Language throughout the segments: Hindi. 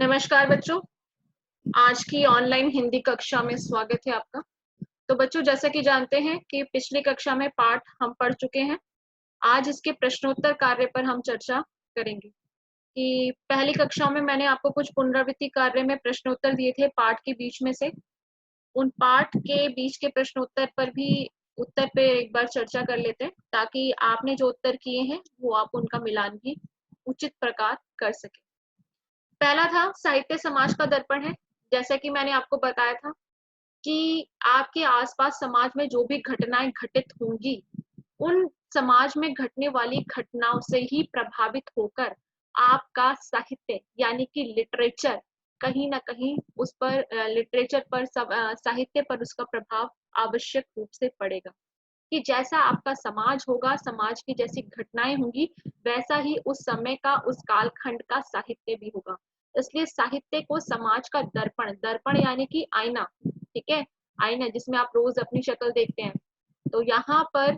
नमस्कार बच्चों, आज की ऑनलाइन हिंदी कक्षा में स्वागत है आपका। तो बच्चों, जैसा कि जानते हैं कि पिछली कक्षा में पाठ हम पढ़ चुके हैं। आज इसके प्रश्नोत्तर कार्य पर हम चर्चा करेंगे कि पहली कक्षा में मैंने आपको कुछ पुनरावृत्ति कार्य में प्रश्नोत्तर दिए थे पाठ के बीच में से। उन पाठ के बीच के प्रश्नोत्तर पर भी उत्तर पे एक बार चर्चा कर लेते हैं, ताकि आपने जो उत्तर किए हैं वो आप उनका मिलान भी उचित प्रकार कर सकें। पहला था साहित्य समाज का दर्पण है। जैसा कि मैंने आपको बताया था कि आपके आसपास समाज में जो भी घटनाएं घटित होंगी, उन समाज में घटने वाली घटनाओं से ही प्रभावित होकर आपका साहित्य यानी कि लिटरेचर कहीं ना कहीं उस पर लिटरेचर पर साहित्य पर उसका प्रभाव आवश्यक रूप से पड़ेगा। कि जैसा आपका समाज होगा, समाज की जैसी घटनाएं होंगी, वैसा ही उस समय का, उस कालखंड का साहित्य भी होगा। इसलिए साहित्य को समाज का दर्पण, दर्पण यानी कि आईना, ठीक है, आईना जिसमें आप रोज अपनी शक्ल देखते हैं। तो यहाँ पर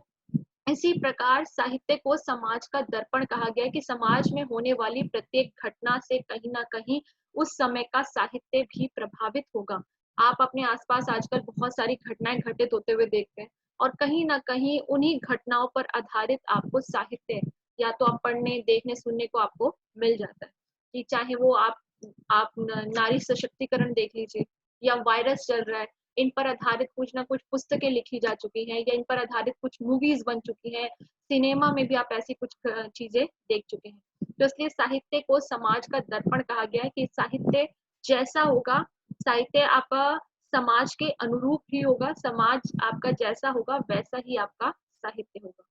इसी प्रकार साहित्य को समाज का दर्पण कहा गया है कि समाज में होने वाली प्रत्येक घटना से कहीं ना कहीं उस समय का साहित्य भी प्रभावित होगा। आप अपने आसपास आजकल बहुत सारी घटनाएं घटित होते हुए देखते हैं, और कहीं ना कहीं उन्हीं घटनाओं पर आधारित आपको साहित्य या तो आप पढ़ने, देखने, सुनने को आपको मिल जाता है। कि चाहे वो आप नारी सशक्तिकरण देख लीजिए, या वायरस चल रहा है, इन पर आधारित कुछ ना कुछ पुस्तकें लिखी जा चुकी हैं, या इन पर आधारित कुछ मूवीज बन चुकी हैं, सिनेमा में भी आप ऐसी कुछ चीजें देख चुके हैं। तो इसलिए साहित्य को समाज का दर्पण कहा गया है कि साहित्य जैसा होगा, साहित्य आपका समाज के अनुरूप ही होगा, समाज आपका जैसा होगा वैसा ही आपका साहित्य होगा।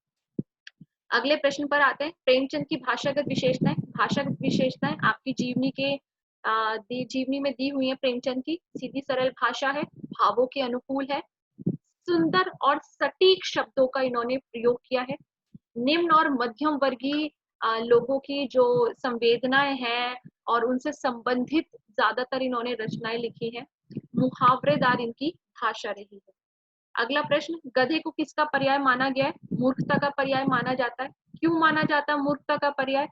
अगले प्रश्न पर आते हैं। प्रेमचंद की भाषागत विशेषताएं। भाषागत विशेषताएं आपकी जीवनी के जीवनी में दी हुई है। प्रेमचंद की सीधी सरल भाषा है, भावों के अनुकूल है, सुंदर और सटीक शब्दों का इन्होंने प्रयोग किया है। निम्न और मध्यम वर्गीय लोगों की जो संवेदनाएं हैं और उनसे संबंधित ज्यादातर इन्होंने रचनाएं लिखी हैं। मुहावरेदार इनकी भाषा रही है। अगला प्रश्न, गधे को किसका पर्याय माना गया है? मूर्खता का पर्याय माना जाता है। क्यों माना जाता है मूर्खता का पर्याय?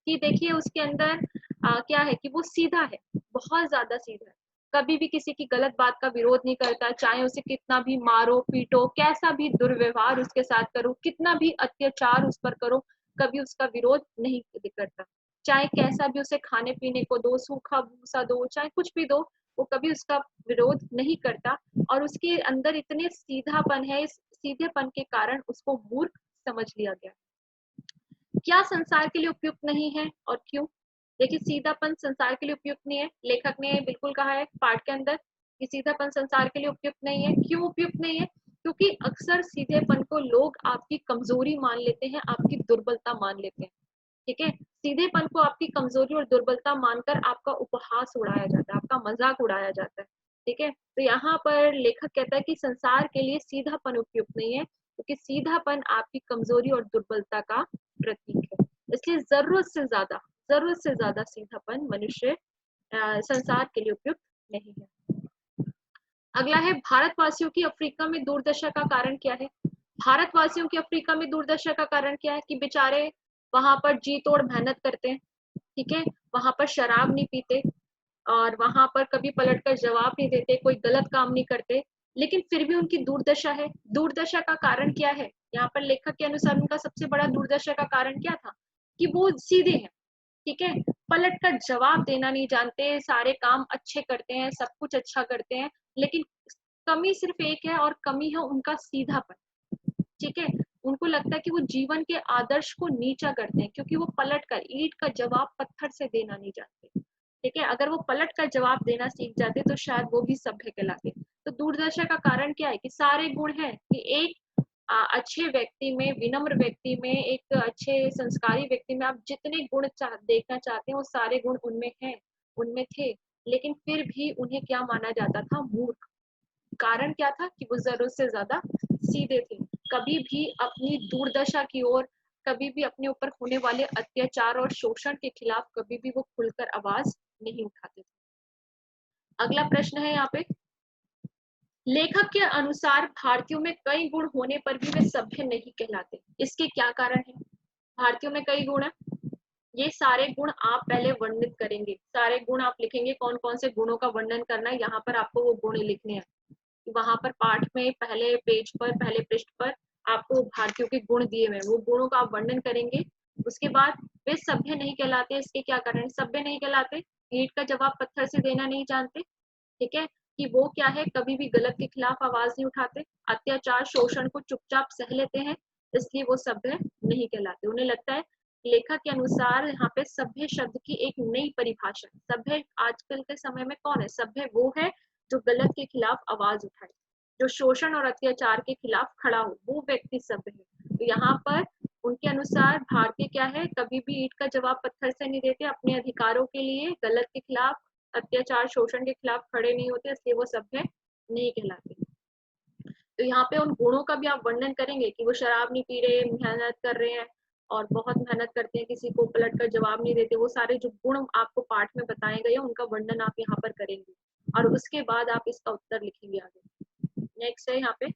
कि देखिए उसके अंदर क्या है कि वो सीधा है, बहुत ज्यादा सीधा है, कभी भी किसी की गलत बात का विरोध नहीं करता, चाहे उसे कितना भी मारो पीटो, कैसा भी दुर्व्यवहार उसके साथ करो, कितना भी अत्याचार उस पर करो, कभी उसका विरोध नहीं करता। चाहे कैसा भी उसे खाने पीने को दो, सूखा भूसा दो, चाहे कुछ भी दो, वो कभी उसका विरोध नहीं करता। और उसके अंदर इतने सीधापन है, इस सीधेपन के कारण उसको मूर्ख समझ लिया गया। क्या संसार के लिए उपयुक्त नहीं है और क्यों? देखिए, सीधापन संसार के लिए उपयुक्त नहीं है, लेखक ने बिल्कुल कहा है पाठ के अंदर कि सीधापन संसार के लिए उपयुक्त नहीं है। क्यों उपयुक्त नहीं है? क्योंकि अक्सर सीधेपन को लोग आपकी कमजोरी मान लेते हैं, आपकी दुर्बलता मान लेते हैं। ठीक है, सीधेपन को आपकी कमजोरी और दुर्बलता मानकर आपका उपहास उड़ाया जाता है, आपका मजाक उड़ाया जाता है। ठीक है, तो यहाँ पर लेखक कहता है कि संसार के लिए सीधापन उपयुक्त नहीं है, क्योंकि सीधापन आपकी कमजोरी और दुर्बलता का प्रतीक है। इसलिए जरूरत से ज्यादा सीधापन मनुष्य संसार के लिए उपयुक्त नहीं है। अगला है, भारतवासियों की अफ्रीका में दुर्दशा का कारण क्या है? भारतवासियों की अफ्रीका में दुर्दशा का कारण क्या है? कि बेचारे वहां पर जी तोड़ मेहनत करते हैं, ठीक है, वहां पर शराब नहीं पीते, और वहां पर कभी पलट कर जवाब नहीं देते, कोई गलत काम नहीं करते, लेकिन फिर भी उनकी दुर्दशा है। दुर्दशा का कारण क्या है? यहाँ पर लेखक के अनुसार उनका सबसे बड़ा दुर्दशा का कारण क्या था? कि वो सीधे हैं, ठीक है, पलट कर जवाब देना नहीं जानते, सारे काम अच्छे करते हैं, सब कुछ अच्छा करते हैं, लेकिन कमी सिर्फ एक है, और कमी है उनका सीधापन। ठीक है, उनको लगता है कि वो जीवन के आदर्श को नीचा करते हैं, क्योंकि वो पलट कर ईंट का जवाब पत्थर से देना नहीं जानते। ठीक है, अगर वो पलट कर जवाब देना सीख जाते तो शायद वो भी सभ्य कहलाते। तो दुर्दशा का कारण क्या है? कि सारे गुण हैं, कि एक अच्छे व्यक्ति में, विनम्र व्यक्ति में, एक अच्छे संस्कारी व्यक्ति में आप जितने गुण देखना चाहते हैं वो सारे गुण उनमें हैं, उनमें थे, लेकिन फिर भी उन्हें क्या माना जाता था? मूर्ख। कारण क्या था? कि वो जरूरत से ज्यादा सीधे थे, कभी भी अपनी दुर्दशा की ओर, कभी भी अपने ऊपर होने वाले अत्याचार और शोषण के खिलाफ कभी भी वो खुलकर आवाज नहीं उठाते थे। अगला प्रश्न है यहाँ पे, लेखक के अनुसार भारतीयों में कई गुण होने पर भी वे सभ्य नहीं कहलाते, इसके क्या कारण है? भारतीयों में कई गुण है, ये सारे गुण आप पहले वर्णित करेंगे, सारे गुण आप लिखेंगे, कौन कौन से गुणों का वर्णन करना है, यहाँ पर आपको वो गुण लिखने हैं। वहां पर पाठ में पहले पेज पर, पहले पृष्ठ पर आपको भारतीयों के गुण दिए हुए हैं, वो गुणों का आप वर्णन करेंगे। उसके बाद वे सभ्य नहीं कहलाते, इसके क्या कारण? सभ्य नहीं कहलाते, ईंट का जवाब पत्थर से देना नहीं जानते, ठीक है, कि वो क्या है, कभी भी गलत के खिलाफ आवाज नहीं उठाते, अत्याचार शोषण को चुपचाप सह लेते हैं, इसलिए वो सभ्य नहीं कहलाते। उन्हें लगता है, लेखक के अनुसार यहाँ पे सभ्य शब्द की एक नई परिभाषा। सभ्य आजकल के समय में कौन है? सभ्य वो है जो गलत के खिलाफ आवाज उठाए, जो शोषण और अत्याचार के खिलाफ खड़ा हो, वो व्यक्ति सभ्य है। तो यहाँ पर उनके अनुसार भारतीय क्या है, कभी भी ईंट का जवाब पत्थर से नहीं देते, अपने अधिकारों के लिए गलत के खिलाफ, अत्याचार शोषण के खिलाफ खड़े नहीं होते, इसलिए वो सभ्य नहीं कहलाते। तो यहाँ पे उन गुणों का भी आप वर्णन करेंगे कि वो शराब नहीं पी रहे, मेहनत कर रहे हैं और बहुत मेहनत करते हैं, किसी को पलट कर जवाब नहीं देते, वो सारे जो गुण आपको पाठ में बताए गए हैं उनका वर्णन आप यहाँ पर करेंगे और उसके बाद आप इसका उत्तर लिखेंगे आगे। नेक्स्ट है यहाँ पे,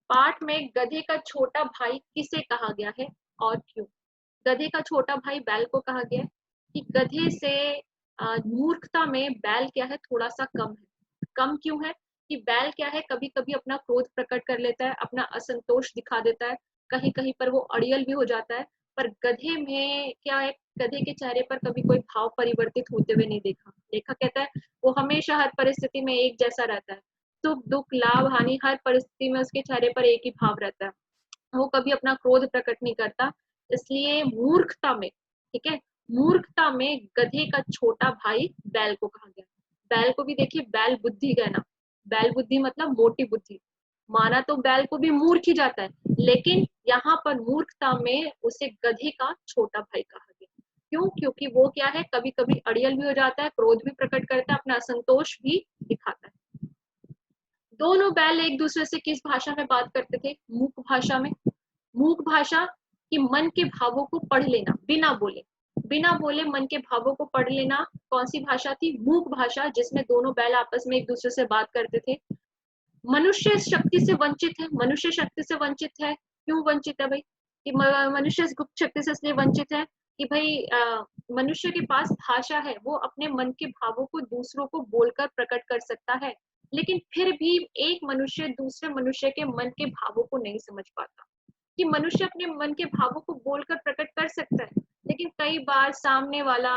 पाठ में गधे का छोटा भाई किसे कहा गया है और क्यों? गधे का छोटा भाई बैल को कहा गया है कि गधे से मूर्खता में बैल क्या है, थोड़ा सा कम है। कम क्यों है? कि बैल क्या है, कभी कभी अपना क्रोध प्रकट कर लेता है, अपना असंतोष दिखा देता है, कहीं कहीं पर वो अड़ियल भी हो जाता है, पर गधे में क्या है, गधे के चेहरे पर कभी कोई भाव परिवर्तित होते हुए नहीं देखा। लेखक कहता है वो हमेशा हर परिस्थिति में एक जैसा रहता है, सुख दुख लाभ हानि हर परिस्थिति में उसके चेहरे पर एक ही भाव रहता है, वो कभी अपना क्रोध प्रकट नहीं करता, इसलिए मूर्खता में, ठीक है, मूर्खता में गधे का छोटा भाई बैल को कहा गया। बैल को भी देखिए, बैल बुद्धि का ना, बैल बुद्धि मतलब मोटी बुद्धि, माना तो बैल को भी मूर्ख ही जाता है, लेकिन यहाँ पर मूर्खता में उसे गधे का छोटा भाई कहा गया। क्यों? क्योंकि वो क्या है, कभी कभी अड़ियल भी हो जाता है, क्रोध भी प्रकट करता है, अपना असंतोष भी दिखाता है। दोनों बैल एक दूसरे से किस भाषा में बात करते थे? मूक भाषा में। मूक भाषा कि मन के भावों को पढ़ लेना बिना बोले, बिना बोले मन के भावों को पढ़ लेना, कौन सी भाषा थी? मूक भाषा, जिसमें दोनों बैल आपस में एक दूसरे से बात करते थे। मनुष्य इस शक्ति से वंचित है, मनुष्य शक्ति से वंचित है, क्यों वंचित है भाई? कि मनुष्य इस गुप्त शक्ति से इसलिए वंचित है कि भाई मनुष्य के पास भाषा है, वो अपने मन के भावों को दूसरों को बोलकर प्रकट कर सकता है, लेकिन फिर भी एक मनुष्य दूसरे मनुष्य के मन के भावों को नहीं समझ पाता। कि मनुष्य अपने मन के भावों को बोलकर प्रकट कर सकता है, लेकिन कई बार सामने वाला,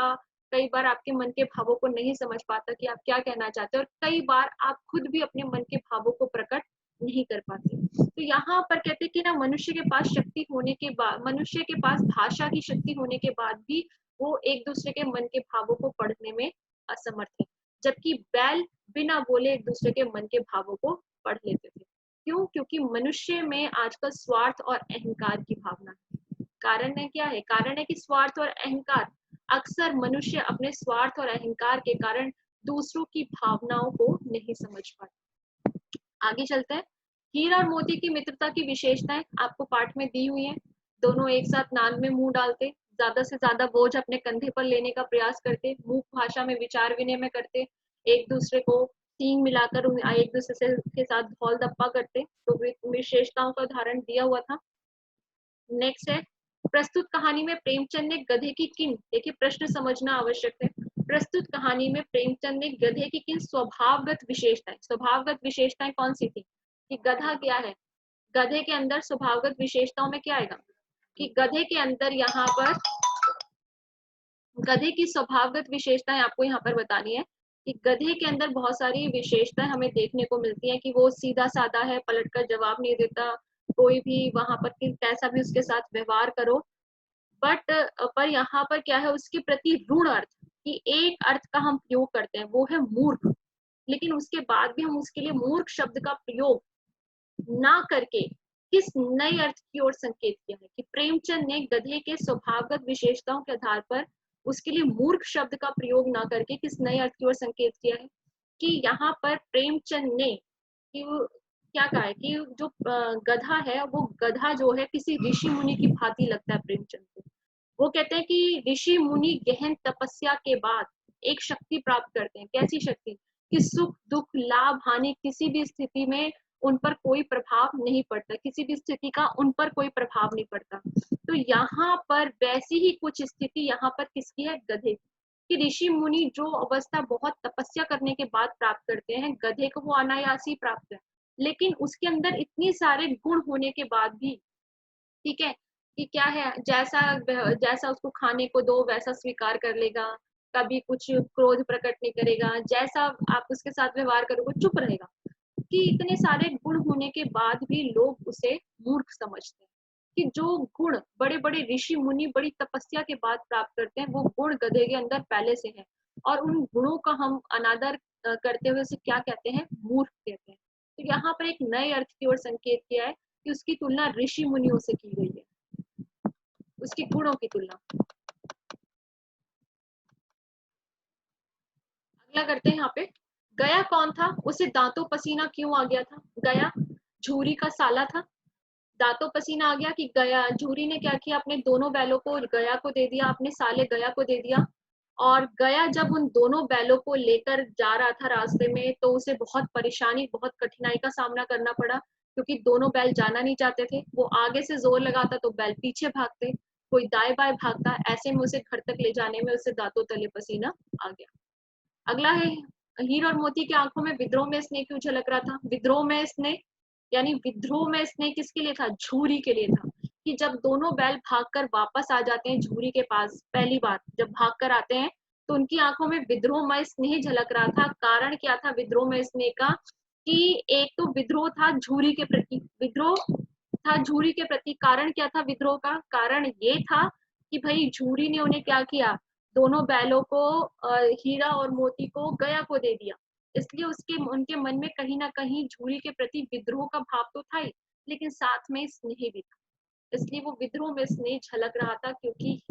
कई बार आपके मन के भावों को नहीं समझ पाता कि आप क्या कहना चाहते हैं, और कई बार आप खुद भी अपने मन के भावों को प्रकट नहीं कर पाते। तो यहाँ पर कहते हैं कि ना, मनुष्य के पास शक्ति होने के बाद, मनुष्य के पास भाषा की शक्ति होने के बाद भी वो एक दूसरे के मन के भावों को पढ़ने में असमर्थ है, जबकि बैल बिना बोले एक दूसरे के मन के भावों को पढ़ लेते थे। क्यों? क्योंकि मनुष्य में आजकल स्वार्थ और अहंकार की भावना है। कारण है क्या है? कारण है कि स्वार्थ और अहंकार, अक्सर मनुष्य अपने स्वार्थ और अहंकार के कारण दूसरों की भावनाओं को नहीं समझ पाता। आगे चलते हैं। हीरा और मोती की मित्रता की विशेषताएं आपको पाठ में दी हुई हैं। दोनों एक साथ नाल में मुंह डालते, ज्यादा से ज्यादा बोझ अपने कंधे पर लेने का प्रयास करते, मूक भाषा में विचार विनिमय करते, एक दूसरे को सींग मिलाकर एक दूसरे से के साथ धौल धप्पा करते। तो विशेषताओं का उदाहरण दिया हुआ था। नेक्स्ट है, प्रस्तुत कहानी में प्रेमचंद ने गधे की किन, देखिए प्रश्न समझना आवश्यक है, प्रस्तुत कहानी में प्रेमचंद ने गधे की किन स्वभावगत विशेषताएं, स्वभावगत विशेषताएं कौन सी थी? कि गधा क्या है, गधे के अंदर स्वभावगत विशेषताओं में क्या आएगा? कि गधे के अंदर यहाँ पर, गधे की स्वभावगत विशेषताएं आपको यहाँ पर बतानी है कि गधे के अंदर बहुत सारी विशेषताएं हमें देखने को मिलती हैं कि वो सीधा साधा है, पलटकर जवाब नहीं देता, कोई भी वहां पर कैसा भी उसके साथ व्यवहार करो, बट पर यहाँ पर क्या है, उसके प्रति ऋण अर्थ, कि एक अर्थ का हम प्रयोग करते हैं वो है मूर्ख, लेकिन उसके बाद भी हम उसके लिए मूर्ख शब्द का प्रयोग ना करके किस नए अर्थ की ओर संकेत किया है? कि प्रेमचंद ने गधे के स्वभावगत विशेषताओं के आधार पर उसके लिए मूर्ख शब्द का प्रयोग ना करके किस नए अर्थ की ओर संकेत किया है? कि यहाँ पर प्रेमचंद ने कि क्या कहा है कि जो गधा है, वो गधा जो है किसी ऋषि मुनि की भांति लगता है प्रेमचंद को। वो कहते हैं कि ऋषि मुनि गहन तपस्या के बाद एक शक्ति प्राप्त करते हैं। कैसी शक्ति? कि सुख दुख लाभ हानि किसी भी स्थिति में उन पर कोई प्रभाव नहीं पड़ता, किसी भी स्थिति का उन पर कोई प्रभाव नहीं पड़ता। तो यहाँ पर वैसी ही कुछ स्थिति यहाँ पर किसकी है? गधे की। कि ऋषि मुनि जो अवस्था बहुत तपस्या करने के बाद प्राप्त करते हैं, गधे को वो अनायास ही प्राप्त है। लेकिन उसके अंदर इतने सारे गुण होने के बाद भी, ठीक है, कि क्या है, जैसा जैसा उसको खाने को दो वैसा स्वीकार कर लेगा, कभी कुछ क्रोध प्रकट नहीं करेगा, जैसा आप उसके साथ व्यवहार करोगे चुप रहेगा। कि इतने सारे गुण होने के बाद भी लोग उसे मूर्ख समझते हैं। कि जो गुण बड़े बड़े ऋषि मुनि बड़ी तपस्या के बाद प्राप्त करते हैं, वो गुण गधे के अंदर पहले से हैं, और उन गुणों का हम अनादर करते हुए उसे क्या कहते हैं? मूर्ख कहते हैं। तो यहाँ पर एक नए अर्थ की ओर संकेत किया है कि उसकी तुलना ऋषि मुनियों से की गई है, उसके गुणों की तुलना। अगला करते हैं यहाँ पे, गया कौन था? उसे दांतों पसीना क्यों आ गया था? गया झूरी का साला था। दांतों पसीना आ गया कि गया, झूरी ने क्या किया? अपने दोनों बैलों को गया को दे दिया, अपने साले गया को दे दिया। और गया जब उन दोनों बैलों को लेकर जा रहा था रास्ते में, तो उसे बहुत परेशानी, बहुत कठिनाई का सामना करना पड़ा, क्योंकि दोनों बैल जाना नहीं चाहते थे। वो आगे से जोर लगाता तो बैल पीछे भागते, कोई दाएं बाएं भागता, ऐसे में उसे घर तक ले जाने में उसे दांतों तले पसीना आ गया। अगला है, हीर और मोती की आंखों में विद्रोह में स्नेह क्यों झलक रहा था? विद्रोह में स्नेह, यानी विद्रोह में स्नेह किसके लिए था? झूरी के लिए था। कि जब दोनों बैल भागकर वापस आ जाते हैं झूरी के पास, पहली बार जब भागकर आते हैं, तो उनकी आंखों में विद्रोहमय स्नेह झलक रहा था। कारण क्या था विद्रोहमय स्नेह का? कि एक तो विद्रोह था झूरी के प्रति, विद्रोह था झूरी के प्रति। कारण क्या था विद्रोह का? कारण ये था कि भाई झूरी ने उन्हें क्या किया? दोनों बैलों को, हीरा और मोती को गया को दे दिया। इसलिए उसके उनके मन में कहीं ना कहीं झूरी के प्रति विद्रोह का भाव तो था ही, लेकिन साथ में स्नेह भी था। इसलिए वो विद्रोह में स्नेह झलक रहा था, क्योंकि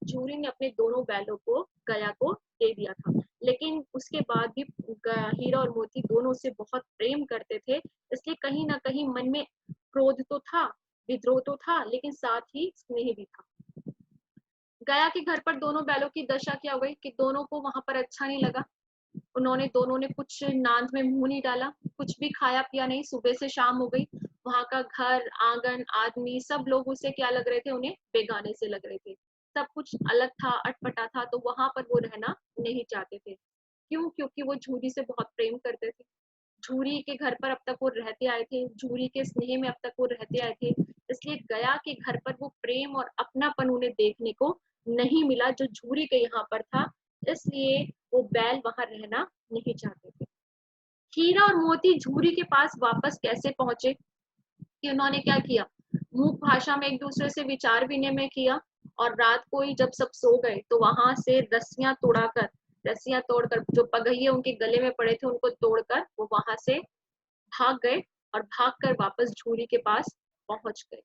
झूरी ने अपने दोनों बैलों को गया को दे दिया था। लेकिन उसके बाद भी हीरा और मोती दोनों से बहुत प्रेम करते थे, इसलिए कहीं ना कहीं मन में क्रोध तो था, विद्रोह तो था, लेकिन साथ ही स्नेह भी था। गया के घर पर दोनों बैलों की दशा क्या हो गई कि दोनों को वहां पर अच्छा नहीं लगा। उन्होंने दोनों ने कुछ नांद में मुंह नहीं डाला, कुछ भी खाया पिया नहीं। सुबह से शाम हो गई, वहां का घर आंगन आदमी सब लोग उसे क्या लग रहे थे? उन्हें बेगाने से लग रहे थे। सब कुछ अलग था, अटपटा था, तो वहां पर वो रहना नहीं चाहते थे। क्यों? क्योंकि वो झूरी से बहुत प्रेम करते थे। झूरी के घर पर अब तक वो रहते आए थे, झूरी के स्नेह में अब तक वो रहते आए थे। इसलिए गया के घर पर वो प्रेम और अपनापन उन्हें देखने को नहीं मिला जो झूरी के यहाँ पर था। इसलिए वो बैल वहां रहना नहीं चाहते थे। हीरा और मोती झूरी के पास वापस कैसे पहुंचे? कि उन्होंने क्या किया? मूक भाषा में एक दूसरे से विचार विनिमय किया, और रात को ही जब सब सो गए तो वहां से रस्सियां तोड़कर जो पगहिये उनके गले में पड़े थे उनको तोड़कर वो वहां से भाग गए, और भागकर वापस झूरी के पास पहुंच गए।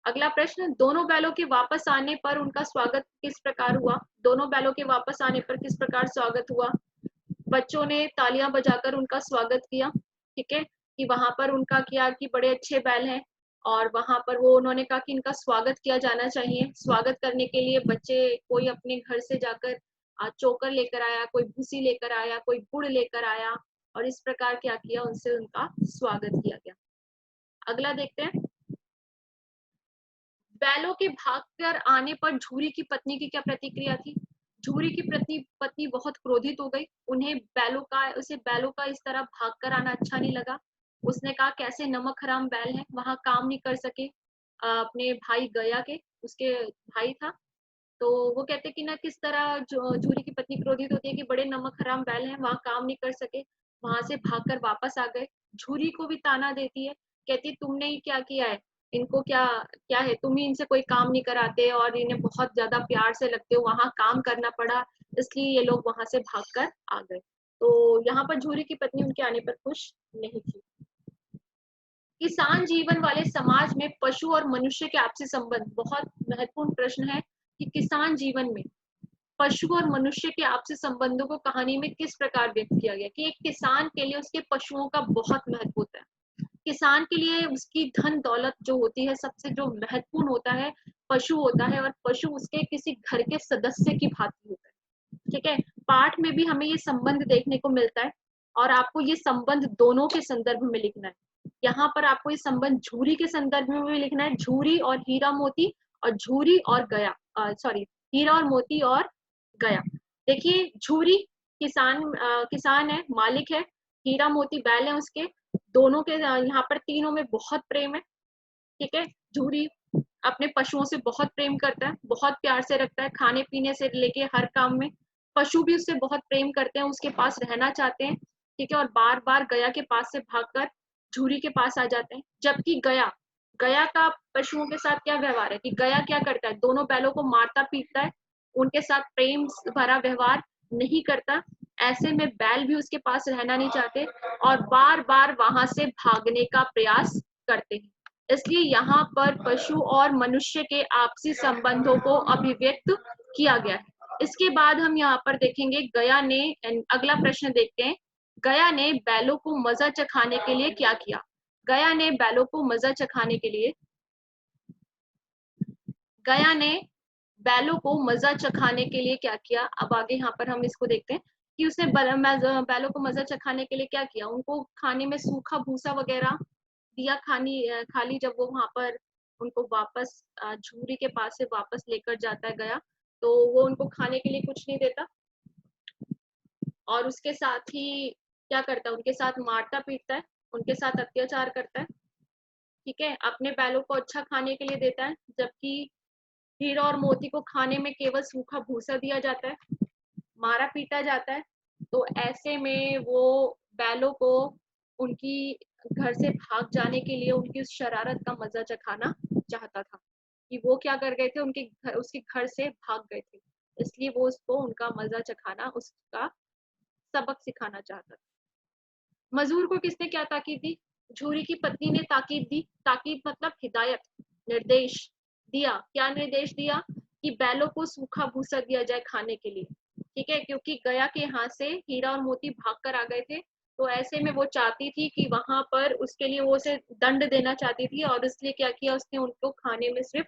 अगला प्रश्न, दोनों बैलों के वापस आने पर उनका स्वागत किस प्रकार हुआ? दोनों बैलों के वापस आने पर किस प्रकार स्वागत हुआ? बच्चों ने तालियां बजाकर उनका स्वागत किया, ठीक है, कि वहां पर उनका किया कि बड़े अच्छे बैल हैं, और वहां पर वो उन्होंने कहा कि इनका स्वागत किया जाना चाहिए। स्वागत करने के लिए बच्चे, कोई अपने घर से जाकर चोकर लेकर आया, कोई भूसी लेकर आया, कोई गुड़ लेकर आया, और इस प्रकार क्या किया? उनसे उनका स्वागत किया गया। अगला देखते हैं, बैलों के भागकर आने पर झूरी की पत्नी की क्या प्रतिक्रिया थी? झूरी की पत्नी बहुत क्रोधित हो गई। उसे बैलों का इस तरह भागकर आना अच्छा नहीं लगा। उसने कहा कैसे नमक हराम बैल हैं, वहां काम नहीं कर सके। अपने भाई गया के, उसके भाई था, तो वो कहते कि ना किस तरह झूरी की पत्नी क्रोधित होती है कि बड़े नमक हराम बैल हैं, वहां काम नहीं कर सके, वहां से भागकर वापस आ गए। झूरी को भी ताना देती है, कहती तुमने ही क्या किया है, इनको क्या क्या है, तुम ही इनसे कोई काम नहीं कराते, और इन्हें बहुत ज्यादा प्यार से लगते हो, वहां काम करना पड़ा, इसलिए ये लोग वहां से भागकर आ गए। तो यहाँ पर झूरी की पत्नी उनके आने पर खुश नहीं थी। किसान जीवन वाले समाज में पशु और मनुष्य के आपसी संबंध, बहुत महत्वपूर्ण प्रश्न है कि किसान जीवन में पशु और मनुष्य के आपसी संबंधों को कहानी में किस प्रकार व्यक्त किया गया? कि एक किसान के लिए उसके पशुओं का बहुत महत्व होता है। किसान के लिए उसकी धन दौलत जो होती है, सबसे जो महत्वपूर्ण होता है पशु होता है, और पशु उसके किसी घर के सदस्य की भांति होता है। ठीक है, पाठ में भी हमें ये संबंध देखने को मिलता है। और आपको ये संबंध दोनों के संदर्भ में लिखना है। यहाँ पर आपको ये संबंध झूरी के संदर्भ में भी लिखना है, झूरी और हीरा मोती, और झूरी और गया, सॉरी, हीरा और मोती और गया। देखिए झूरी किसान है, मालिक है, हीरा मोती बैल है उसके, दोनों के यहाँ पर तीनों में बहुत प्रेम है। ठीक है, झूरी अपने पशुओं से बहुत प्रेम करता है, बहुत प्यार से रखता है, खाने पीने से लेके हर काम में। पशु भी उससे बहुत प्रेम करते हैं, उसके पास रहना चाहते हैं। ठीक है, और बार बार गया के पास से भागकर झूरी के पास आ जाते हैं। जबकि गया गया का पशुओं के साथ क्या व्यवहार है कि गया क्या करता है, दोनों बैलों को मारता पीटता है, उनके साथ प्रेम भरा व्यवहार नहीं करता। ऐसे में बैल भी उसके पास रहना नहीं चाहते और बार बार वहां से भागने का प्रयास करते हैं। इसलिए यहाँ पर पशु और मनुष्य के आपसी संबंधों को अभिव्यक्त किया गया है। इसके बाद हम यहाँ पर देखेंगे गया ने, अगला प्रश्न देखते हैं, गया ने बैलों को मजा चखाने के लिए क्या किया। गया ने बैलों को मजा चखाने के लिए गया ने बैलों को मजा चखाने के लिए क्या किया। अब आगे यहाँ पर हम इसको देखते हैं कि उसने बैलों को मजा चखाने के लिए क्या किया। उनको खाने में सूखा भूसा वगैरह दिया, खाली जब वो वहां पर उनको वापस झूरी के पास से वापस लेकर जाता है गया, तो वो उनको खाने के लिए कुछ नहीं देता और उसके साथ ही क्या करता है, उनके साथ मारता पीटता है, उनके साथ अत्याचार करता है। ठीक है, अपने बैलों को अच्छा खाने के लिए देता है, जबकि हीरा और मोती को खाने में केवल सूखा भूसा दिया जाता है, मारा पीटा जाता है। तो ऐसे में वो बैलों को उनकी घर से भाग जाने के लिए उनकी उस शरारत का मजा चखाना चाहता था कि वो क्या कर गए थे, उसके घर से भाग गए थे, इसलिए वो उसको उनका मजा चखाना, उसका सबक सिखाना चाहता था। मजूर को किसने क्या ताकीद दी। झूरी की पत्नी ने ताकीद दी। ताकीद मतलब हिदायत, निर्देश दिया। क्या निर्देश दिया कि बैलों को सूखा भूसा दिया जाए खाने के लिए। ठीक है, क्योंकि गया के यहाँ से हीरा और मोती भाग कर आ गए थे, तो ऐसे में वो चाहती थी कि वहां पर उसके लिए वो उसे दंड देना चाहती थी, और इसलिए क्या किया उसने, उनको खाने में सिर्फ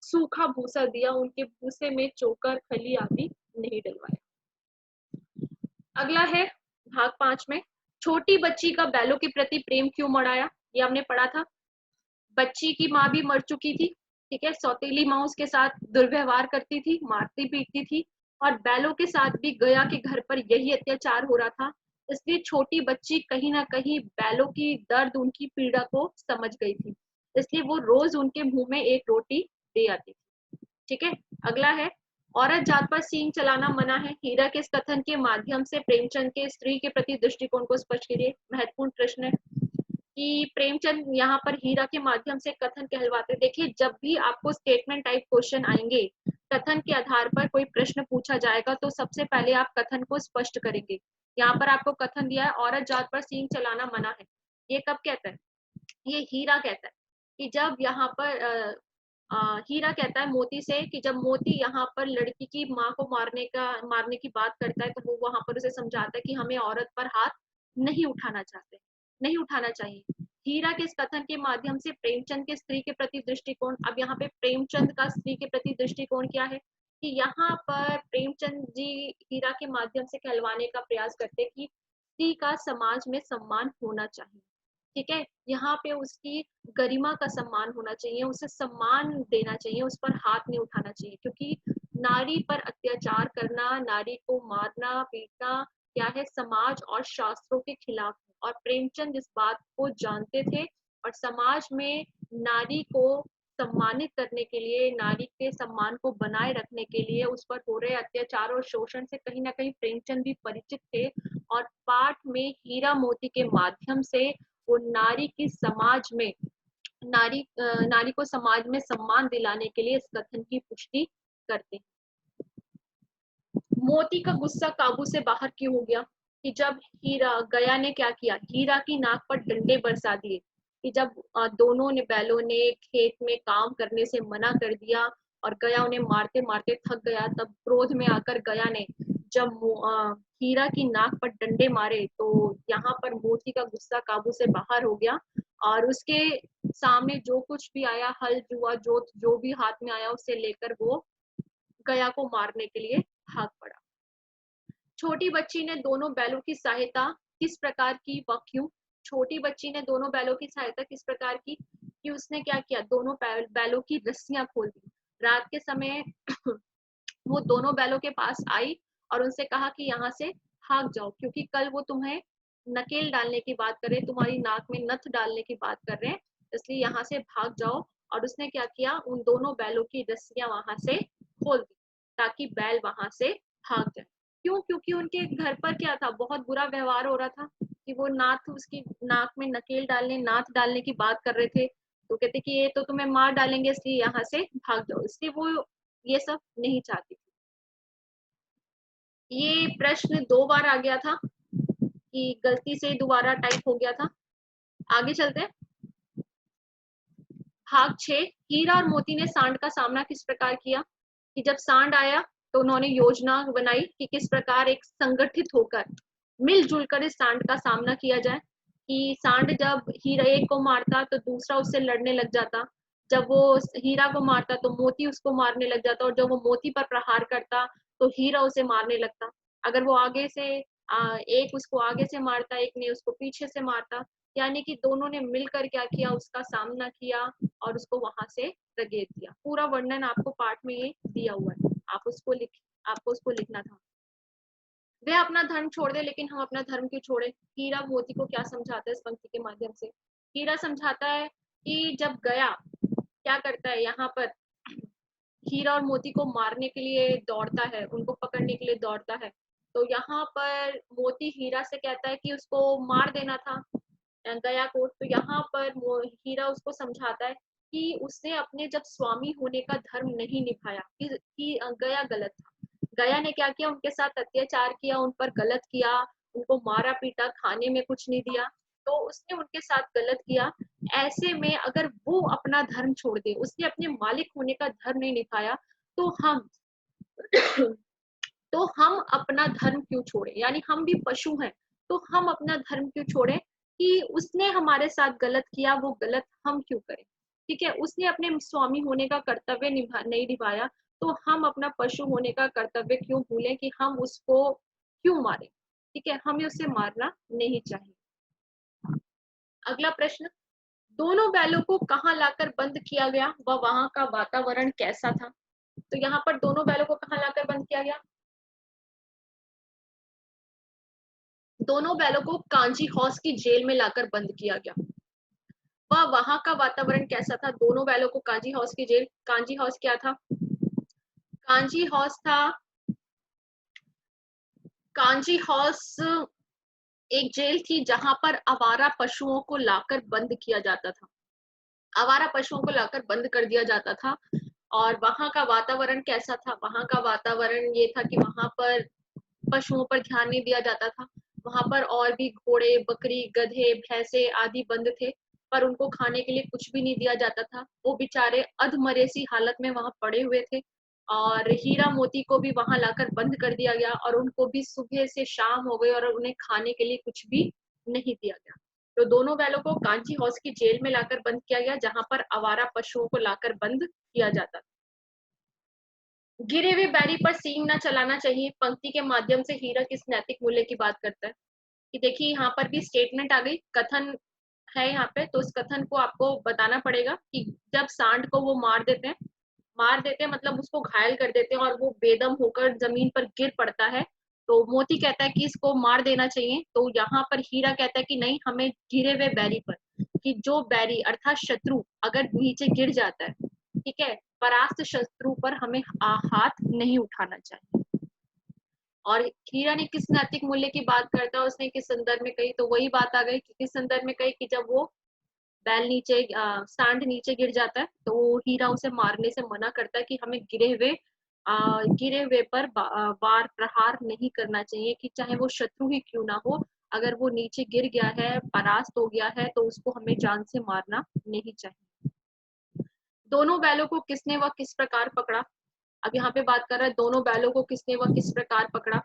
सूखा भूसा दिया, उनके भूसे में चोकर खली आदि नहीं डलवाया। अगला है भाग 5 में, छोटी बच्ची का बैलों के प्रति प्रेम क्यों मराया। ये हमने पढ़ा था। बच्ची की माँ भी मर चुकी थी। ठीक है, सौतेली माँ उसके साथ दुर्व्यवहार करती थी, मारती पीटती थी, और बैलों के साथ भी गया के घर पर यही अत्याचार हो रहा था। इसलिए छोटी बच्ची कहीं ना कहीं बैलों की दर्द, उनकी पीड़ा को समझ गई थी, इसलिए वो रोज उनके मुंह में एक रोटी दे आती थी। ठीक है, अगला है, औरत जात पर सींग चलाना मना है। हीरा के इस कथन के माध्यम से प्रेमचंद के स्त्री के प्रति दृष्टिकोण को स्पष्ट करिए। महत्वपूर्ण प्रश्न है कि प्रेमचंद यहाँ पर हीरा के माध्यम से कथन कहलवाते। देखिए, जब भी आपको स्टेटमेंट टाइप क्वेश्चन आएंगे, कथन के आधार पर कोई प्रश्न पूछा जाएगा, तो सबसे पहले आप कथन को स्पष्ट करेंगे। यहाँ पर आपको कथन दिया है, औरत जात पर सींग चलाना मना है। ये कब कहता है, ये हीरा कहता है कि जब यहाँ पर हीरा कहता है मोती से कि जब मोती यहाँ पर लड़की की माँ को मारने की बात करता है, तो वो वहां पर उसे समझाता है कि हमें औरत पर हाथ नहीं उठाना चाहिए। हीरा के इस कथन के माध्यम से प्रेमचंद के स्त्री के प्रति दृष्टिकोण। अब यहाँ पे प्रेमचंद का स्त्री के प्रति दृष्टिकोण क्या है कि यहाँ पर प्रेमचंद जी हीरा के माध्यम से कहलवाने का प्रयास करते कि स्त्री का समाज में सम्मान होना चाहिए। ठीक है, यहाँ पे उसकी गरिमा का सम्मान होना चाहिए, उसे सम्मान देना चाहिए, उस पर हाथ नहीं उठाना चाहिए, क्योंकि नारी पर अत्याचार करना, नारी को मारना पीटना क्या है, समाज और शास्त्रों के खिलाफ है। और प्रेमचंद इस बात को जानते थे, और समाज में नारी को सम्मानित करने के लिए, नारी के सम्मान को बनाए रखने के लिए उस पर हो रहे अत्याचार और शोषण से कहीं ना कहीं प्रेमचंद भी परिचित थे। और पाठ में हीरा मोती के माध्यम से वो नारी की समाज में नारी को समाज में सम्मान दिलाने के लिए इस कथन की पुष्टि करते हैं। मोती का गुस्सा काबू से बाहर क्यों हो गया कि जब गया ने क्या किया, हीरा की नाक पर डंडे बरसा दिए कि जब दोनों ने बैलों ने खेत में काम करने से मना कर दिया और गया उन्हें मारते मारते थक गया, तब क्रोध में आकर गया ने जब हीरा की नाक पर डंडे मारे, तो यहाँ पर मोती का गुस्सा काबू से बाहर हो गया और उसके सामने जो कुछ भी आया, हल जुआ जो भी हाथ में आया, उसे लेकर वो गया को मारने के लिए भाग पड़ा। छोटी बच्ची ने दोनों बैलों की सहायता किस प्रकार की व क्यों? छोटी बच्ची ने दोनों बैलों की सहायता किस प्रकार की कि उसने क्या किया, दोनों बैलों की रस्सियां खोल दी। रात के समय वो दोनों बैलों के पास आई और उनसे कहा कि यहाँ से भाग जाओ, क्योंकि कल वो तुम्हें नकेल डालने की बात कर रहे, तुम्हारी नाक में नथ डालने की बात कर रहे हैं, इसलिए यहाँ से भाग जाओ। और उसने क्या किया, उन दोनों बैलों की रस्सियां वहां से खोल दी ताकि बैल वहां से भाग जाए। क्यों? क्योंकि उनके घर पर क्या था, बहुत बुरा व्यवहार हो रहा था कि वो नाथ, उसकी नाक में नकेल डालने, नाथ डालने की बात कर रहे थे। तो कहते कि ये तो तुम्हें मार डालेंगे, इसलिए यहाँ से भाग जाओ। इसलिए वो ये सब नहीं चाहती थी। ये प्रश्न 2 बार आ गया था कि गलती से दोबारा टाइप हो गया था। आगे चलते हैं। भाग 6, हीरा और मोती ने सांड का सामना किस प्रकार किया? कि जब सांड आया तो उन्होंने योजना बनाई कि किस प्रकार एक संगठित होकर मिलजुल कर इस सांड का सामना किया जाए। कि सांड जब हीरा एक को मारता तो दूसरा उससे लड़ने लग जाता, जब वो हीरा को मारता तो मोती उसको मारने लग जाता, और जब वो मोती पर प्रहार करता तो हीरा उसे मारने लगता। अगर वो आगे से एक उसको आगे से मारता, एक ने उसको पीछे से मारता, यानी कि दोनों ने मिलकर क्या किया, उसका सामना किया और उसको वहां से रगेद दिया। पूरा वर्णन आपको पाठ में ये दिया हुआ है, आपको उसको लिखना था। वह अपना धर्म छोड़ दे, लेकिन हम अपना धर्म क्यों छोड़े? हीरा मोती को क्या समझाता है इस पंक्ति के माध्यम से? हीरा समझाता है कि जब गया क्या करता है, यहाँ पर हीरा और मोती को मारने के लिए दौड़ता है, उनको पकड़ने के लिए दौड़ता है। तो यहाँ पर मोती हीरा से कहता है कि उसको मार देना था गया को। तो यहाँ पर हीरा उसको समझाता है कि उसने अपने जब स्वामी होने का धर्म नहीं निभाया, कि गया गलत था। गया ने क्या किया, उनके साथ अत्याचार किया, उन पर गलत किया, उनको मारा पीटा, खाने में कुछ नहीं दिया, तो उसने उनके साथ गलत किया। ऐसे में अगर वो अपना धर्म छोड़ दे, उसने अपने मालिक होने का धर्म नहीं निभाया, तो हम तो हम अपना धर्म क्यों छोड़े? यानी हम भी पशु हैं, तो हम अपना धर्म क्यों छोड़े? कि उसने हमारे साथ गलत किया, वो गलत हम क्यों करें? ठीक है, उसने अपने स्वामी होने का कर्तव्य नहीं निभाया, तो हम अपना पशु होने का कर्तव्य क्यों भूलें कि हम उसको क्यों मारें? ठीक है, हमें उसे मारना नहीं चाहिए। अगला प्रश्न, दोनों बैलों को कहाँ लाकर बंद किया गया व वहां का वातावरण कैसा था? तो यहाँ पर दोनों बैलों को कहाँ लाकर बंद किया गया? दोनों बैलों को कांजी हौस की जेल में लाकर बंद किया गया। वह वहां का वातावरण कैसा था? दोनों बैलों को कांजी हौस की जेल, कांजी हौस क्या था? कांजी हौस था, कांजी हौस एक जेल थी जहां पर आवारा पशुओं को लाकर बंद किया जाता था। आवारा पशुओं को लाकर बंद कर दिया जाता था। और वहां का वातावरण कैसा था? वहां का वातावरण ये था कि वहां पर पशुओं पर ध्यान नहीं दिया जाता था। वहां पर और भी घोड़े, बकरी, गधे, भैंसे आदि बंद थे, पर उनको खाने के लिए कुछ भी नहीं दिया जाता था। वो बेचारे अधमरे सी हालत में वहां पड़े हुए थे। और हीरा मोती को भी वहां लाकर बंद कर दिया गया, और उनको भी सुबह से शाम हो गई और उन्हें खाने के लिए कुछ भी नहीं दिया गया। तो दोनों बैलों को कांची हौस की जेल में लाकर बंद किया गया, जहां पर आवारा पशुओं को लाकर बंद किया जाता था। गिरे हुए बैरी पर सींग न चलाना चाहिए, पंक्ति के माध्यम से हीरा किस नैतिक मूल्य की बात करता है? कि देखिए यहाँ पर भी स्टेटमेंट आ गई, कथन है यहाँ पे, तो उस कथन को आपको बताना पड़ेगा कि जब सांड को वो मार देते हैं मतलब उसको घायल कर देते हैं और वो बेदम होकर जमीन पर गिर पड़ता है, तो मोती कहता है कि इसको मार देना चाहिए। तो यहाँ पर हीरा कहता है कि नहीं, हमें गिरे हुए बैरी पर, कि जो बैरी अर्थात शत्रु अगर नीचे गिर जाता है, ठीक है, परास्त शत्रु पर हमें हाथ नहीं उठाना चाहिए। और हीरा ने किस नैतिक मूल्य की बात करता है, उसने किस संदर्भ में कही? तो वही बात आ गई कि किस संदर्भ में कही, कि जब वो बैल नीचे सांड नीचे गिर जाता है तो हीरा उसे मारने से मना करता है कि हमें गिरे हुए पर वार प्रहार नहीं करना चाहिए, कि चाहे वो शत्रु ही क्यों ना हो, अगर वो नीचे गिर गया है, परास्त हो गया है, तो उसको हमें जान से मारना नहीं चाहिए। दोनों बैलों को किसने व किस प्रकार पकड़ा? अब यहाँ पे बात कर रहा है दोनों बैलों को किसने व किस प्रकार पकड़ा।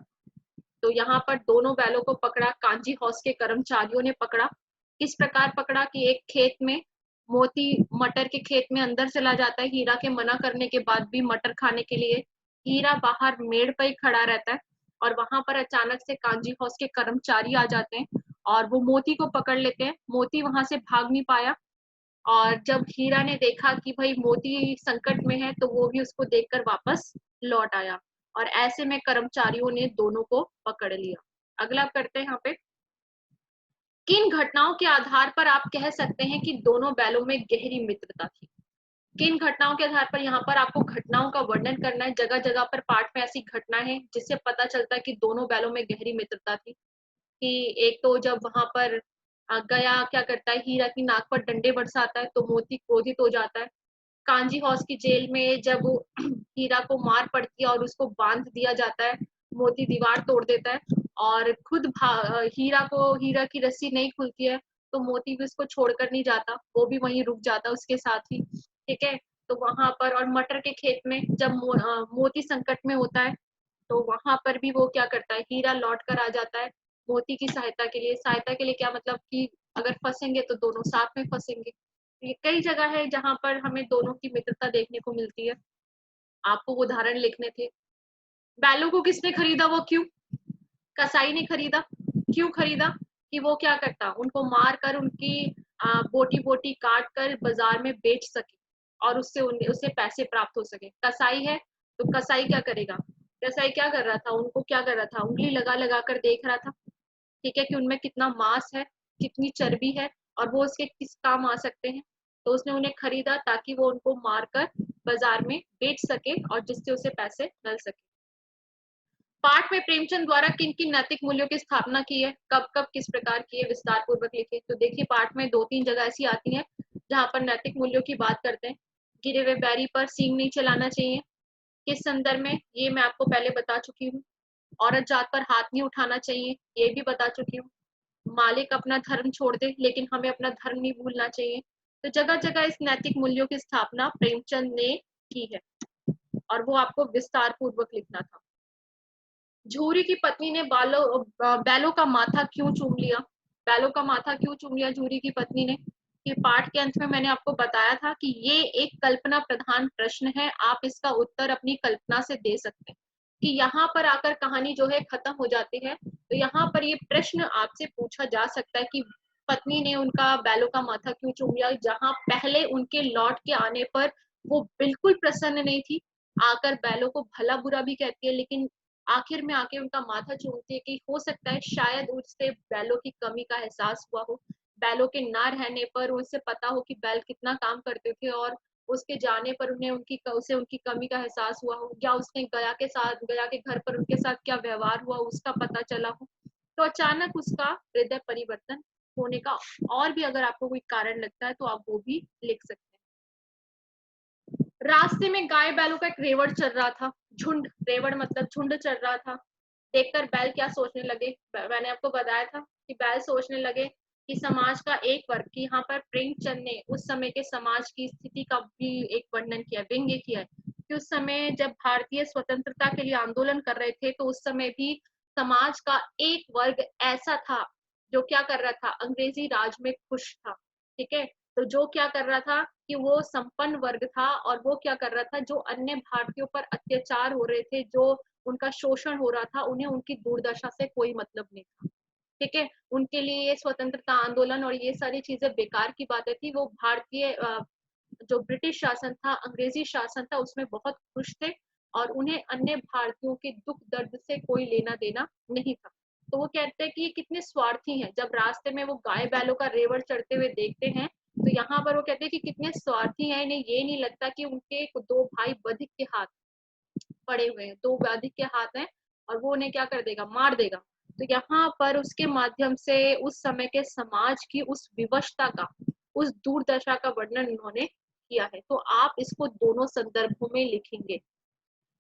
तो यहाँ पर दोनों बैलों को पकड़ा कांजी हौस के कर्मचारियों ने पकड़ा। किस प्रकार पकड़ा? कि एक खेत में मोती मटर के खेत में अंदर चला जाता है हीरा के मना करने के बाद भी मटर खाने के लिए। हीरा बाहर मेड़ पर ही खड़ा रहता है और वहां पर अचानक से कांजी हौस के कर्मचारी आ जाते हैं और वो मोती को पकड़ लेते हैं। मोती वहां से भाग नहीं पाया, और जब हीरा ने देखा कि भाई मोती संकट में है, तो वो भी उसको देखकर वापस लौट आया, और ऐसे में कर्मचारियों ने दोनों को पकड़ लिया। अगला करते हैं यहाँ पे, किन घटनाओं के आधार पर आप कह सकते हैं कि दोनों बैलों में गहरी मित्रता थी? किन घटनाओं के आधार पर? यहाँ पर आपको घटनाओं का वर्णन करना है। जगह जगह पर पाठ में ऐसी घटना है जिससे पता चलता है कि दोनों बैलों में गहरी मित्रता थी। कि एक तो जब वहां पर गया क्या करता है, हीरा की नाक पर डंडे बरसाता है, तो मोती क्रोधित हो जाता है। कांजी हाउस की जेल में जब हीरा को मार पड़ती है और उसको बांध दिया जाता है, मोती दीवार तोड़ देता है, और खुद हीरा की रस्सी नहीं खुलती है, तो मोती भी उसको छोड़कर नहीं जाता, वो भी वहीं रुक जाता है उसके साथ ही। ठीक है। तो वहां पर, और मटर के खेत में जब मोती संकट में होता है, तो वहां पर भी वो क्या करता है, हीरा लौट कर आ जाता है मोती की सहायता के लिए। सहायता के लिए क्या मतलब कि अगर फंसेंगे तो दोनों साथ में फंसेंगे। ये कई जगह है जहां पर हमें दोनों की मित्रता देखने को मिलती है। आपको उदाहरण लिखने थे। बैलों को किसने खरीदा, वो क्यों? कसाई ने खरीदा। क्यों खरीदा? कि वो क्या करता, उनको मार कर उनकी बोटी बोटी काट कर बाजार में बेच सके, और उससे पैसे प्राप्त हो सके। कसाई है तो कसाई क्या करेगा? कसाई क्या कर रहा था, उनको क्या कर रहा था, उंगली लगा लगा कर देख रहा था, ठीक है, कि उनमें कितना मांस है, कितनी चर्बी है, और वो उसके किस काम आ सकते हैं। तो उसने उन्हें खरीदा ताकि वो उनको मारकर बाजार में बेच सके, और जिससे उसे पैसे मिल सके। पाठ में प्रेमचंद द्वारा किन किन नैतिक मूल्यों की स्थापना की है, कब कब किस प्रकार की है, विस्तार पूर्वक लिखे। तो देखिए, पाठ में 2-3 जगह ऐसी आती हैं जहां पर नैतिक मूल्यों की बात करते हैं। गिरे हुए बैरी पर सींग नहीं चलाना चाहिए, किस संदर्भ में, ये मैं आपको पहले बता चुकी हूँ। औरत जात पर हाथ नहीं उठाना चाहिए, ये भी बता चुकी हूँ। मालिक अपना धर्म छोड़ दे, लेकिन हमें अपना धर्म नहीं भूलना चाहिए। तो जगह जगह इस नैतिक मूल्यों की स्थापना प्रेमचंद ने की है, और वो आपको विस्तार पूर्वक लिखना था। झूरी की पत्नी ने बैलों का माथा क्यों चूम लिया? बैलों का माथा क्यों चूम लिया झूरी की पत्नी ने? कि पाठ के अंत में मैंने आपको बताया था कि ये एक कल्पना प्रधान प्रश्न है, आप इसका उत्तर अपनी कल्पना से दे सकते हैं। कि यहाँ पर आकर कहानी जो है खत्म हो जाती है, तो यहाँ पर ये प्रश्न आपसे पूछा जा सकता है कि पत्नी ने उनका बैलों का माथा क्यों चूम लिया, जहां पहले उनके लौट के आने पर वो बिल्कुल प्रसन्न नहीं थी, आकर बैलों को भला बुरा भी कहती है, लेकिन आखिर में आके उनका माथा चूमती है। कि हो सकता है शायद उससे बैलों की कमी का एहसास हुआ हो, बैलों के ना रहने पर उसे पता हो कि बैल कितना काम करते थे, और उसके जाने पर उसे उनकी कमी का एहसास हुआ हो, या उसने गया के घर पर उनके साथ क्या व्यवहार हुआ उसका पता चला हो। तो अचानक उसका हृदय परिवर्तन होने का और भी अगर आपको कोई कारण लगता है तो आप वो भी लिख सकते हैं। रास्ते में गाय बैलों का एक रेवड़ चल रहा था। झुंड, रेवड़ मतलब झुंड चल रहा था। देखकर बैल क्या सोचने लगे, मैंने आपको बताया था कि बैल सोचने लगे कि समाज का एक वर्ग, की यहाँ पर प्रेमचंद ने उस समय के समाज की स्थिति का भी एक वर्णन किया, व्यंग्य किया है। कि उस समय जब भारतीय स्वतंत्रता के लिए आंदोलन कर रहे थे, तो उस समय भी समाज का एक वर्ग ऐसा था जो क्या कर रहा था, अंग्रेजी राज में खुश था। ठीक है। तो जो क्या कर रहा था कि वो संपन्न वर्ग था, और वो क्या कर रहा था, जो अन्य भारतीयों पर अत्याचार हो रहे थे, जो उनका शोषण हो रहा था, उन्हें उनकी दुर्दशा से कोई मतलब नहीं था। ठीक है। उनके लिए ये स्वतंत्रता आंदोलन और ये सारी चीजें बेकार की बातें थी। वो भारतीय जो ब्रिटिश शासन था, अंग्रेजी शासन था, उसमें बहुत खुश थे, और उन्हें अन्य भारतीयों के दुख दर्द से कोई लेना देना नहीं था। तो वो कहते हैं कि ये कितने स्वार्थी हैं, जब रास्ते में वो गाय बैलों का रेवड़ चढ़ते हुए देखते हैं, तो यहाँ पर वो कहते हैं कि कितने स्वार्थी हैं, इन्हें ये नहीं लगता कि उनके 2 भाई बधिक के हाथ पड़े हुए हैं, 2 बधिक के हाथ हैं, और वो उन्हें क्या कर देगा, मार देगा। तो यहाँ पर उसके माध्यम से उस समय के समाज की उस विवशता का, उस दुर्दशा का वर्णन उन्होंने किया है। तो आप इसको दोनों संदर्भों में लिखेंगे।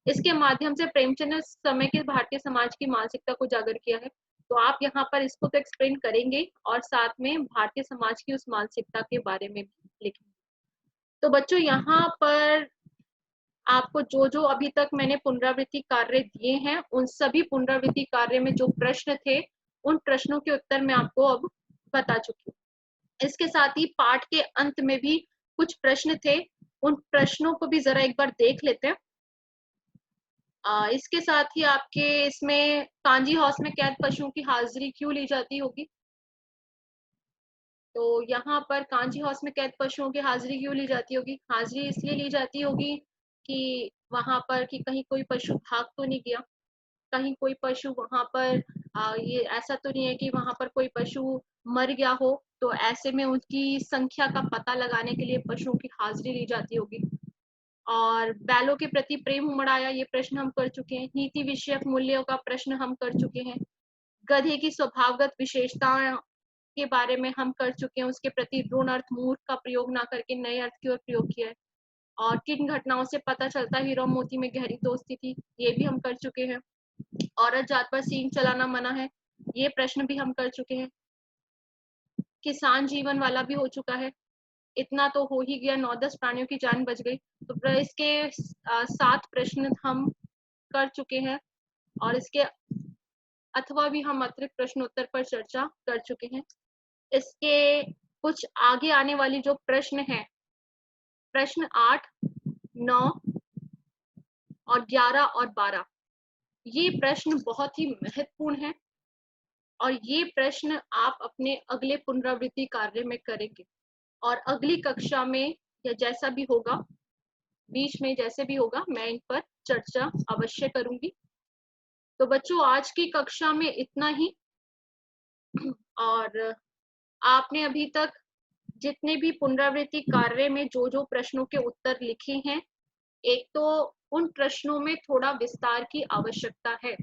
इसके माध्यम से प्रेमचंद ने उस समय के भारतीय समाज की मानसिकता को उजागर किया है। तो आप यहाँ पर इसको तो एक्सप्लेन करेंगे, और साथ में भारतीय समाज की उस मानसिकता के बारे में भी लिखेंगे। तो बच्चों, यहाँ पर आपको जो जो अभी तक मैंने पुनरावृत्ति कार्य दिए हैं, उन सभी पुनरावृत्ति कार्य में जो प्रश्न थे, उन प्रश्नों के उत्तर मैं आपको अब बता चुकी हूँ। इसके साथ ही पाठ के अंत में भी कुछ प्रश्न थे, उन प्रश्नों को भी जरा एक बार देख लेते हैं। इसके साथ ही आपके इसमें कांजी हाउस में कैद पशुओं की हाजिरी क्यों ली जाती होगी? तो यहाँ पर कांजी हाउस में कैद पशुओं की हाजिरी क्यों ली जाती होगी? हाजिरी इसलिए ली जाती होगी कि वहां पर कि कहीं कोई पशु भाग तो नहीं गया, कहीं कोई पशु वहां पर ये ऐसा तो नहीं है कि वहां पर कोई पशु मर गया हो, तो ऐसे में उनकी संख्या का पता लगाने के लिए पशुओं की हाजिरी ली जाती होगी। और बैलों के प्रति प्रेम उमड़ाया, ये प्रश्न हम कर चुके हैं। नीति विषयक मूल्यों का प्रश्न हम कर चुके हैं। गधे की स्वभावगत विशेषताओं के बारे में हम कर चुके हैं, उसके प्रति ऋण अर्थ मूर्ख का प्रयोग ना करके नए अर्थ की ओर प्रयोग किया है। और किन घटनाओं से पता चलता है हीरो मोती में गहरी दोस्ती थी, ये भी हम कर चुके हैं। औरत जात पर सींग चलाना मना है, ये प्रश्न भी हम कर चुके हैं। किसान जीवन वाला भी हो चुका है। इतना तो हो ही गया, 9-10 प्राणियों की जान बच गई। तो इसके 7 प्रश्न हम कर चुके हैं और इसके अथवा भी हम अतिरिक्त प्रश्नोत्तर पर चर्चा कर चुके हैं। इसके कुछ आगे आने वाली जो प्रश्न है, प्रश्न 8, 9 और 11 और 12, ये प्रश्न बहुत ही महत्वपूर्ण है और ये प्रश्न आप अपने अगले पुनरावृत्ति कार्य में करेंगे। और अगली कक्षा में या जैसा भी होगा, बीच में जैसे भी होगा, मैं इन पर चर्चा अवश्य करूंगी। तो बच्चों, आज की कक्षा में इतना ही। और आपने अभी तक जितने भी पुनरावृत्ति कार्य में जो जो प्रश्नों के उत्तर लिखे हैं, एक तो उन प्रश्नों में थोड़ा विस्तार की आवश्यकता है।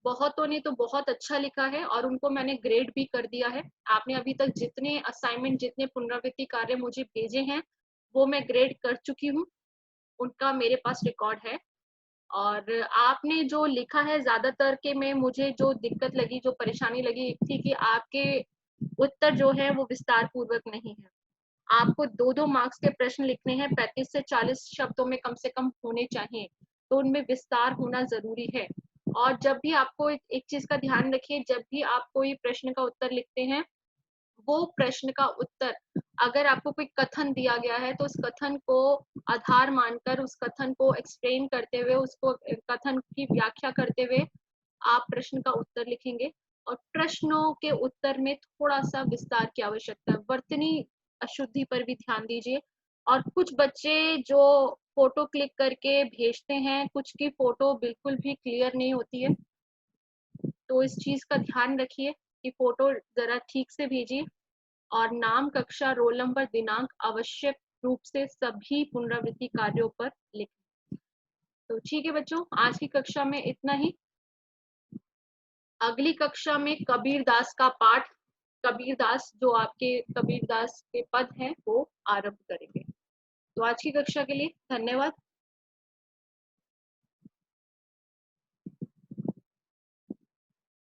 बहुतों ने तो बहुत अच्छा लिखा है और उनको मैंने ग्रेड भी कर दिया है। आपने अभी तक जितने असाइनमेंट, जितने पुनरावृत्ति कार्य मुझे भेजे हैं, वो मैं ग्रेड कर चुकी हूँ, उनका मेरे पास रिकॉर्ड है। और आपने जो लिखा है, ज्यादातर के में मुझे जो दिक्कत लगी, जो परेशानी लगी थी कि आपके उत्तर जो है वो विस्तार पूर्वक नहीं है। आपको 2-2 मार्क्स के प्रश्न लिखने हैं, 35 से 40 शब्दों में कम से कम होने चाहिए, तो उनमें विस्तार होना जरूरी है। और जब भी आपको एक चीज का ध्यान रखिए, जब भी आप कोई प्रश्न का उत्तर लिखते हैं, वो प्रश्न का उत्तर अगर आपको कोई कथन दिया गया है तो उस कथन को आधार मानकर, उस कथन को एक्सप्लेन करते हुए, उसको कथन की व्याख्या करते हुए आप प्रश्न का उत्तर लिखेंगे। और प्रश्नों के उत्तर में थोड़ा सा विस्तार की आवश्यकता है। वर्तनी अशुद्धि पर भी ध्यान दीजिए। और कुछ बच्चे जो फोटो क्लिक करके भेजते हैं, कुछ की फोटो बिल्कुल भी क्लियर नहीं होती है, तो इस चीज का ध्यान रखिए कि फोटो जरा ठीक से भेजिए। और नाम, कक्षा, रोल नंबर, दिनांक आवश्यक रूप से सभी पुनरावृत्ति कार्यों पर लिखें। तो ठीक है बच्चों, आज की कक्षा में इतना ही। अगली कक्षा में कबीरदास का पाठ, कबीरदास जो आपके कबीरदास के पद हैं, वो आरंभ करेंगे। तो आज की कक्षा के लिए धन्यवाद।